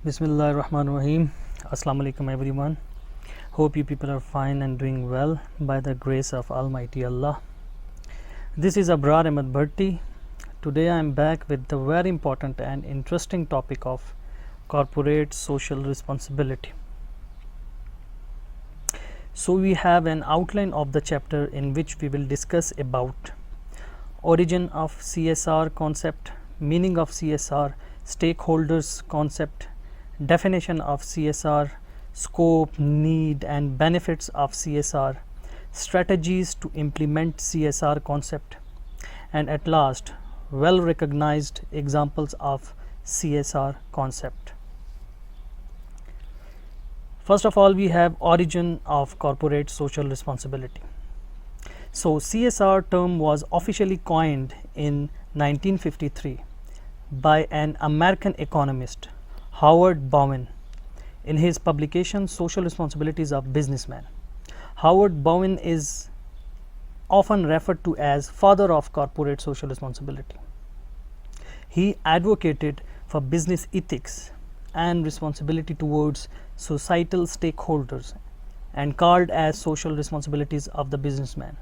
Bismillah ar-Rahman ar-Rahim. Assalamu alaikum everyone. Hope you people are fine and doing well by the grace of Almighty Allah. This is Abrar Ahmed Bharti. Today I am back with the very important and interesting topic of corporate social responsibility. So we have an outline of the chapter in which we will discuss about origin of CSR concept, meaning of CSR, stakeholders concept, definition of CSR, scope, need and benefits of CSR, strategies to implement CSR concept, and at last well recognized examples of CSR concept. First of all, we have origin of corporate social responsibility. So CSR term was officially coined in 1953 by an American economist, Howard Bowen, in his publication Social Responsibilities of Businessmen. Howard Bowen is often referred to as father of corporate social responsibility. He advocated for business ethics and responsibility towards societal stakeholders and called as social responsibilities of the businessman.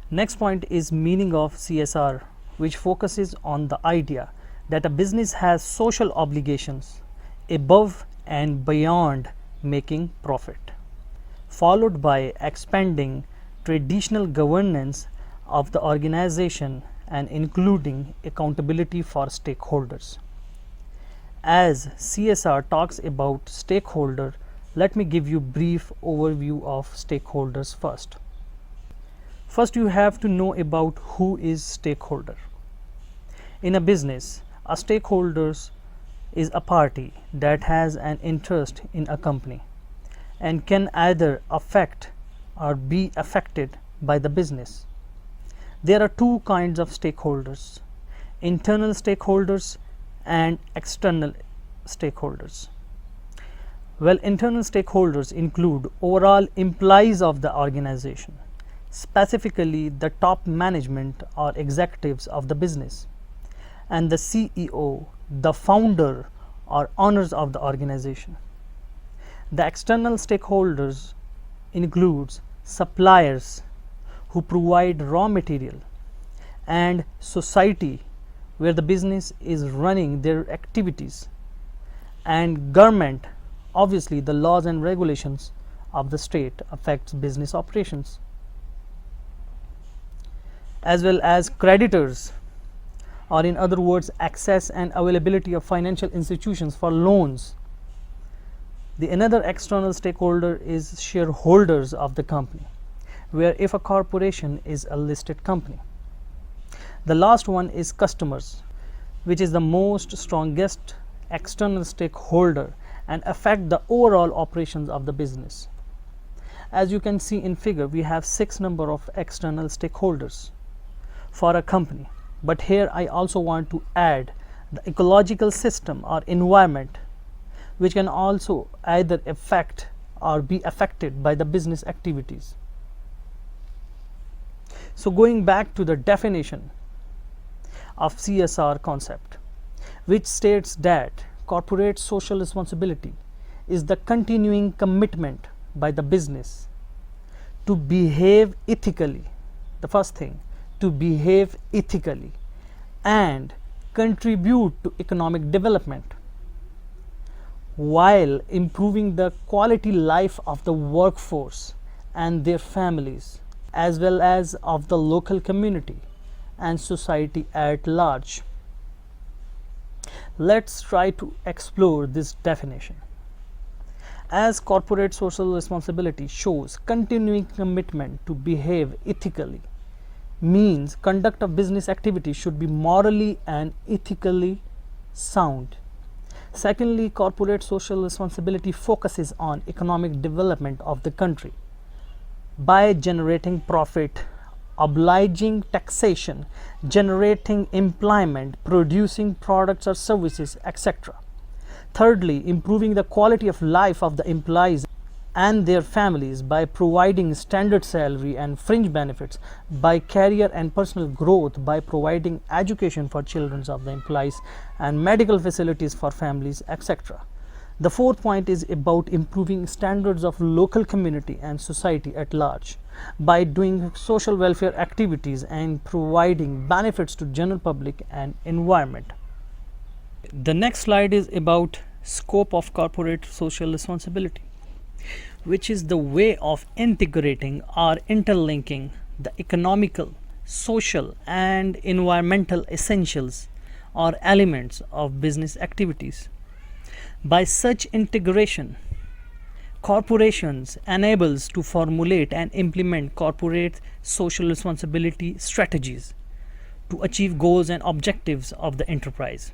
Next point is meaning of CSR, which focuses on the idea that a business has social obligations above and beyond making profit, followed by expanding traditional governance of the organization and including accountability for stakeholders. As CSR talks about stakeholder, let me give you brief overview of stakeholders first. First, you have to know about who is stakeholder. In a business, a stakeholder is a party that has an interest in a company and can either affect or be affected by the business. There are two kinds of stakeholders: internal stakeholders and external stakeholders. Well, internal stakeholders include overall employees of the organization, specifically the top management or executives of the business, and the CEO, the founder or owners of the organization. The external stakeholders includes suppliers who provide raw material, and society where the business is running their activities, and government. Obviously, the laws and regulations of the state affects business operations, as well as creditors, or in other words, access and availability of financial institutions for loans. The another external stakeholder is shareholders of the company, where if a corporation is a listed company. The last one is customers, which is the most strongest external stakeholder and affect the overall operations of the business. As you can see in figure, we have 6 number of external stakeholders for a company. But here I also want to add the ecological system or environment, which can also either affect or be affected by the business activities. So going back to the definition of CSR concept, which states that corporate social responsibility is the continuing commitment by the business to behave ethically. The first thing, to behave ethically and contribute to economic development while improving the quality life of the workforce and their families, as well as of the local community and society at large. Let's try to explore this definition. As corporate social responsibility shows continuing commitment to behave ethically, means conduct of business activity should be morally and ethically sound. Secondly, corporate social responsibility focuses on economic development of the country by generating profit, obliging taxation, generating employment, producing products or services, etc. Thirdly, improving the quality of life of the employees and their families by providing standard salary and fringe benefits, by career and personal growth, by providing education for children of the employees and medical facilities for families, etc. The fourth point is about improving standards of local community and society at large by doing social welfare activities and providing benefits to general public and environment. The next slide is about scope of corporate social responsibility, which is the way of integrating or interlinking the economical, social, and environmental essentials or elements of business activities. By such integration, corporations enables to formulate and implement corporate social responsibility strategies to achieve goals and objectives of the enterprise.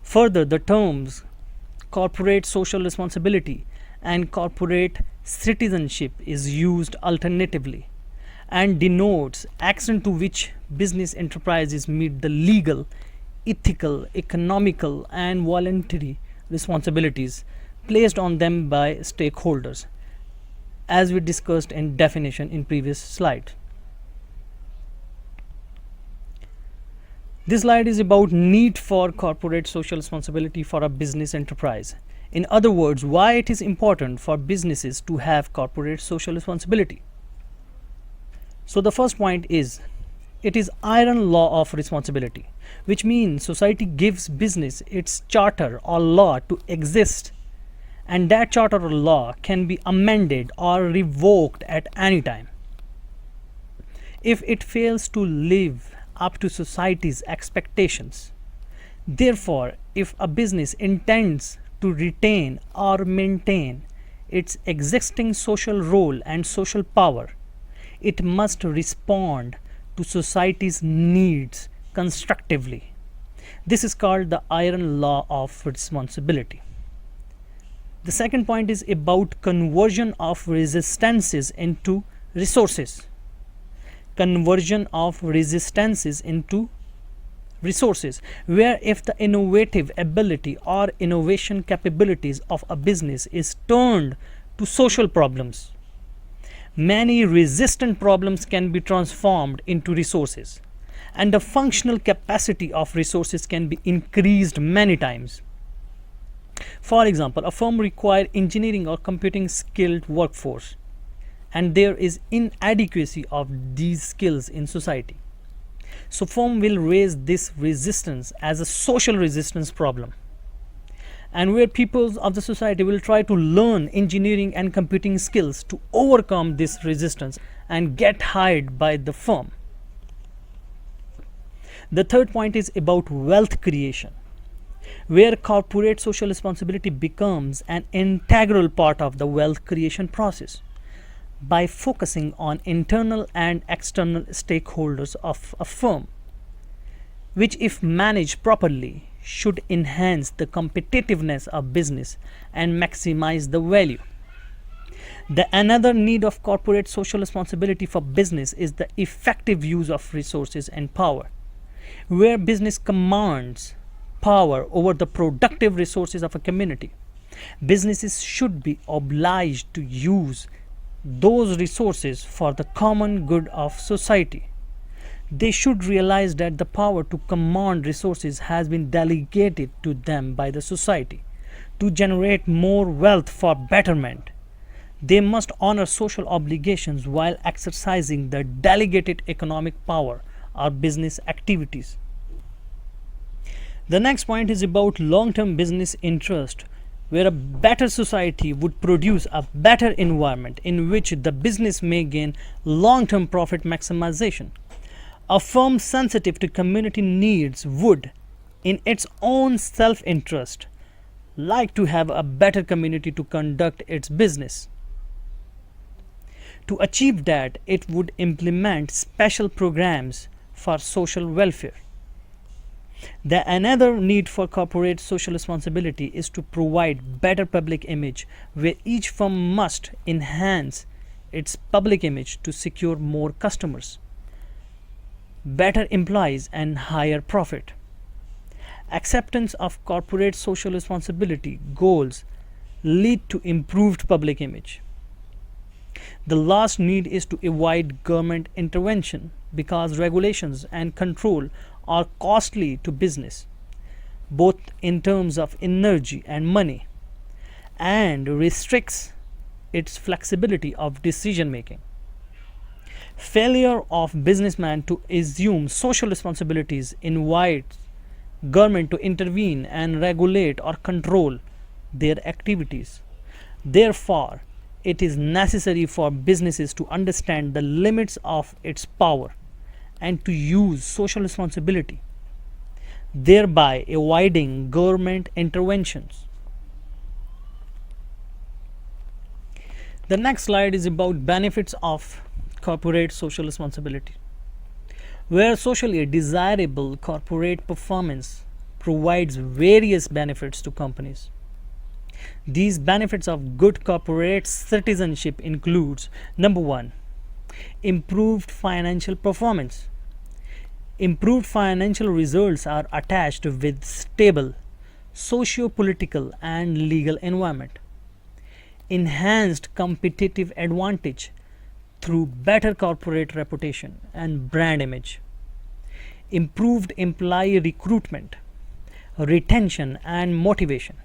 Further, the terms corporate social responsibility and corporate citizenship is used alternatively and denotes extent to which business enterprises meet the legal, ethical, economical, and voluntary responsibilities placed on them by stakeholders, as we discussed in definition in previous slide. This slide is about need for corporate social responsibility for a business enterprise. In other words, why it is important for businesses to have corporate social responsibility. So the first point is, it is iron law of responsibility, which means society gives business its charter or law to exist, and that charter or law can be amended or revoked at any time if it fails to live up to society's expectations. Therefore, if a business intends to retain or maintain its existing social role and social power, it must respond to society's needs constructively. This is called the iron law of responsibility. The second point is about conversion of resistances into resources. Conversion of resistances into resources, where if the innovative ability or innovation capabilities of a business is turned to social problems, many resistant problems can be transformed into resources, and the functional capacity of resources can be increased many times. For example, a firm requires engineering or computing skilled workforce, and there is inadequacy of these skills in society. So firm will raise this resistance as a social resistance problem, and where people of the society will try to learn engineering and computing skills to overcome this resistance and get hired by the firm. The third point is about wealth creation, where corporate social responsibility becomes an integral part of the wealth creation process by focusing on internal and external stakeholders of a firm, which if managed properly should enhance the competitiveness of business and maximize the value. Another need of corporate social responsibility for business is the effective use of resources and power, where business commands power over the productive resources of a community. Businesses should be obliged to use those resources for the common good of society. They should realize that the power to command resources has been delegated to them by the society to generate more wealth for betterment. They must honor social obligations while exercising the delegated economic power or business activities. The next point is about long-term business interest, where a better society would produce a better environment in which the business may gain long-term profit maximization. A firm sensitive to community needs would, in its own self-interest, like to have a better community to conduct its business. To achieve that, it would implement special programs for social welfare. Another need for corporate social responsibility is to provide better public image, where each firm must enhance its public image to secure more customers, better employees, and higher profit. Acceptance of corporate social responsibility goals lead to improved public image. The last need is to avoid government intervention, because regulations and control are costly to business, both in terms of energy and money. and restricts its flexibility of decision making. Failure of businessmen to assume social responsibilities invites government to intervene and regulate or control their activities. Therefore, it is necessary for businesses to understand the limits of its power and to use social responsibility, thereby avoiding government interventions. The next slide is about benefits of corporate social responsibility. Where socially desirable corporate performance provides various benefits to companies. These benefits of good corporate citizenship includes number 1, improved financial performance. Improved financial results are attached with stable socio-political and legal environment. Enhanced competitive advantage through better corporate reputation and brand image. Improved employee recruitment, retention and motivation.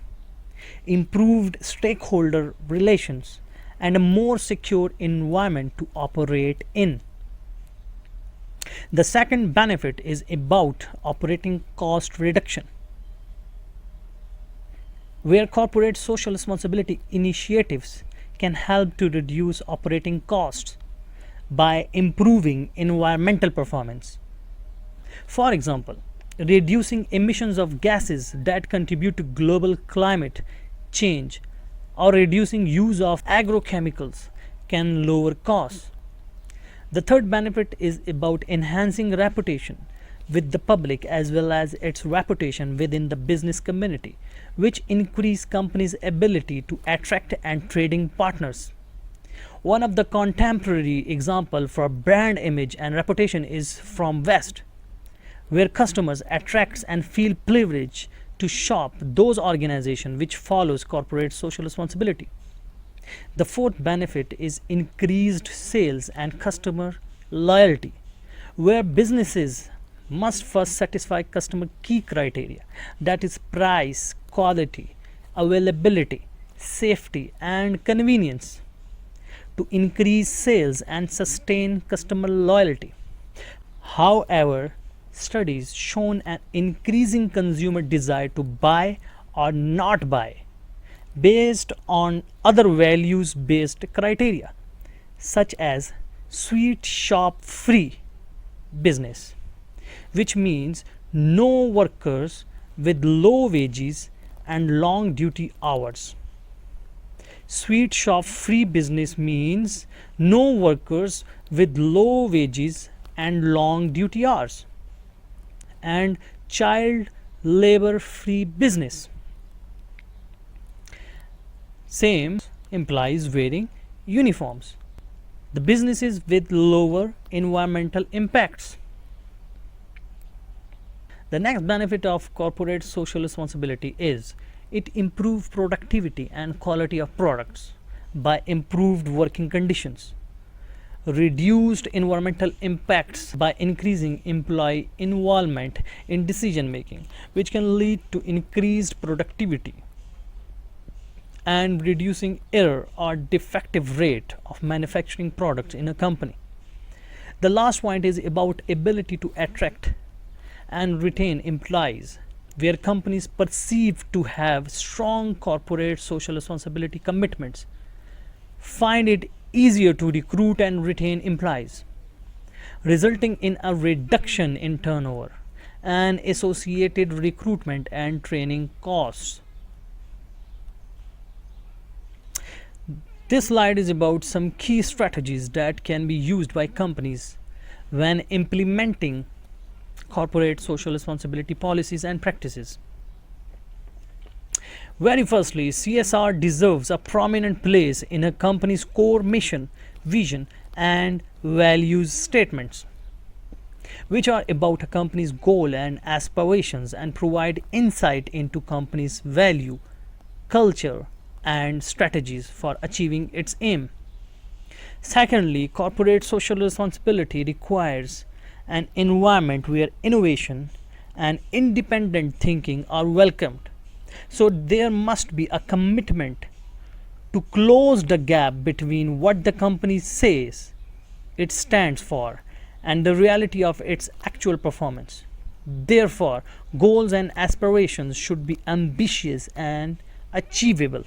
Improved stakeholder relations and a more secure environment to operate in. The second benefit is about operating cost reduction, where corporate social responsibility initiatives can help to reduce operating costs by improving environmental performance. For example, reducing emissions of gases that contribute to global climate change or reducing use of agrochemicals can lower costs. The third benefit is about enhancing reputation with the public as well as its reputation within the business community, which increase companies' ability to attract and trading partners. One of the contemporary example for brand image and reputation is from West, where customers attracts and feel privileged to shop those organizations which follows corporate social responsibility. The fourth benefit is increased sales and customer loyalty, where businesses must first satisfy customer key criteria, that is price, quality, availability, safety and convenience, to increase sales and sustain customer loyalty. However, studies shown an increasing consumer desire to buy or not buy based on other values based criteria, such as sweet shop free business, which means no workers with low wages and long duty hours. Sweet shop free business means no workers with low wages and long duty hours. And child labor free business. Same implies wearing uniforms. The businesses with lower environmental impacts. The next benefit of corporate social responsibility is it improves productivity and quality of products by improved working conditions, reduced environmental impacts by increasing employee involvement in decision making, which can lead to increased productivity, and reducing error or defective rate of manufacturing products in a company. The last point is about ability to attract and retain employees, where companies perceive to have strong corporate social responsibility commitments find it easier to recruit and retain employees, resulting in a reduction in turnover and associated recruitment and training costs. This slide is about some key strategies that can be used by companies when implementing corporate social responsibility policies and practices. Very firstly, CSR deserves a prominent place in a company's core mission, vision, and values statements, which are about a company's goal and aspirations and provide insight into company's value, culture, and strategies for achieving its aim. Secondly, corporate social responsibility requires an environment where innovation and independent thinking are welcomed. So there must be a commitment to close the gap between what the company says it stands for and the reality of its actual performance. Therefore, goals and aspirations should be ambitious and achievable.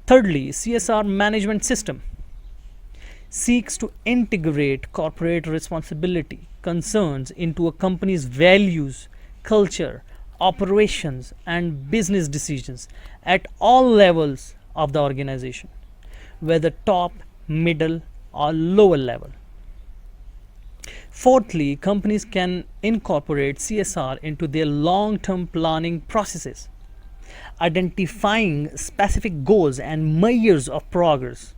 Thirdly, CSR management system seeks to integrate corporate responsibility concerns into a company's values, culture, operations, and business decisions at all levels of the organization, whether top, middle, or lower level. Fourthly, companies can incorporate CSR into their long term planning processes, identifying specific goals and measures of progress,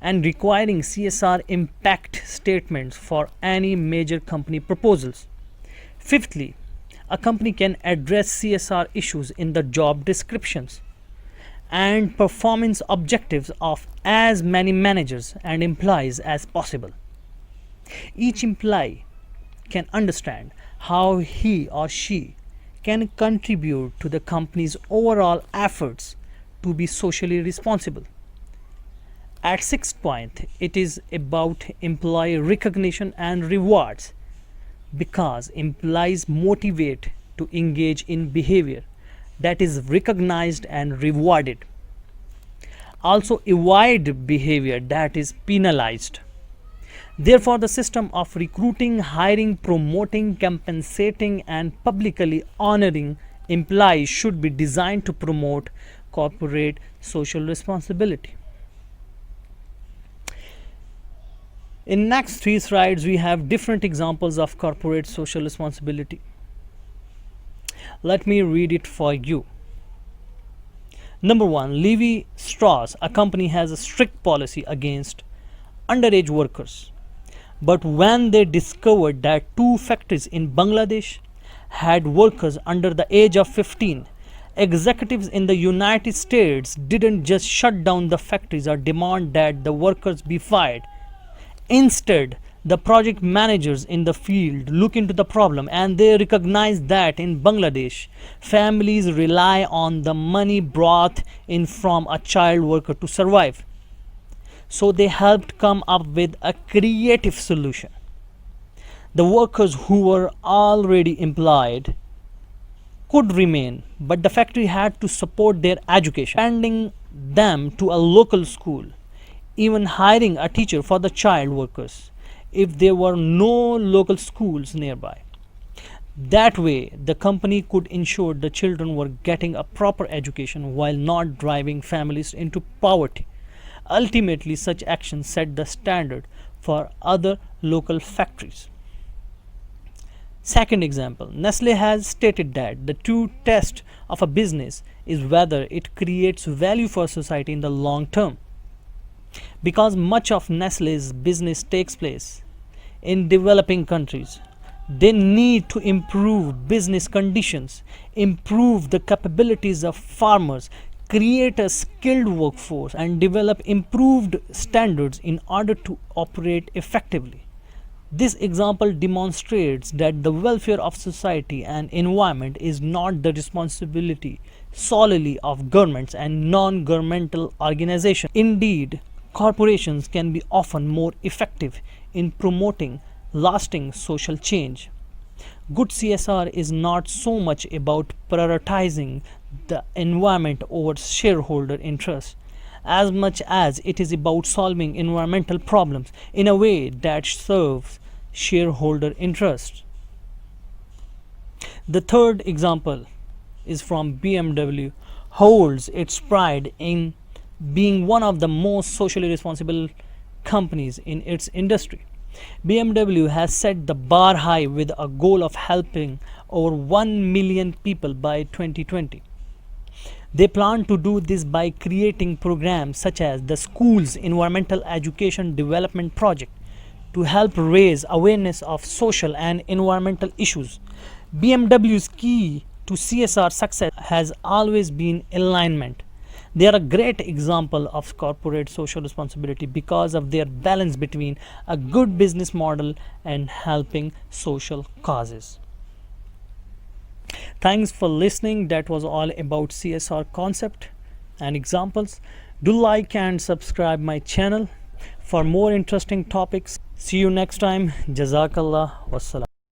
and requiring CSR impact statements for any major company proposals. Fifthly, a company can address CSR issues in the job descriptions and performance objectives of as many managers and employees as possible. Each employee can understand how he or she can contribute to the company's overall efforts to be socially responsible. At sixth point, it is about employee recognition and rewards because employees motivate to engage in behavior that is recognized and rewarded. Also, avoid behavior that is penalized. Therefore, the system of recruiting, hiring, promoting, compensating, and publicly honoring employees should be designed to promote corporate social responsibility. In next three slides, we have different examples of corporate social responsibility. Let me read it for you. Number one, Levi Strauss, a company has a strict policy against underage workers. But when they discovered that two factories in Bangladesh had workers under the age of 15, executives in the United States didn't just shut down the factories or demand that the workers be fired. Instead, the project managers in the field look into the problem and they recognize that in Bangladesh, families rely on the money brought in from a child worker to survive. So they helped come up with a creative solution. The workers who were already employed could remain, but the factory had to support their education, sending them to a local school, even hiring a teacher for the child workers if there were no local schools nearby. That way, the company could ensure the children were getting a proper education while not driving families into poverty. Ultimately, such actions set the standard for other local factories. Second example, Nestle has stated that the true test of a business is whether it creates value for society in the long term. Because much of Nestle's business takes place in developing countries, they need to improve business conditions, improve the capabilities of farmers, create a skilled workforce, and develop improved standards in order to operate effectively. This example demonstrates that the welfare of society and environment is not the responsibility solely of governments and non-governmental organizations. Indeed, corporations can be often more effective in promoting lasting social change. Good CSR is not so much about prioritizing the environment over shareholder interests as much as it is about solving environmental problems in a way that serves shareholder interests. The third example is from BMW, holds its pride in being one of the most socially responsible companies in its industry. BMW has set the bar high with a goal of helping over 1 million people by 2020. They plan to do this by creating programs such as the School's Environmental Education Development Project to help raise awareness of social and environmental issues. BMW's key to CSR success has always been alignment. They are a great example of corporate social responsibility because of their balance between a good business model and helping social causes. Thanks for listening. That was all about CSR concept. and examples. Do like and subscribe my channel for more interesting topics. See you next time. Jazakallah. Wassalam.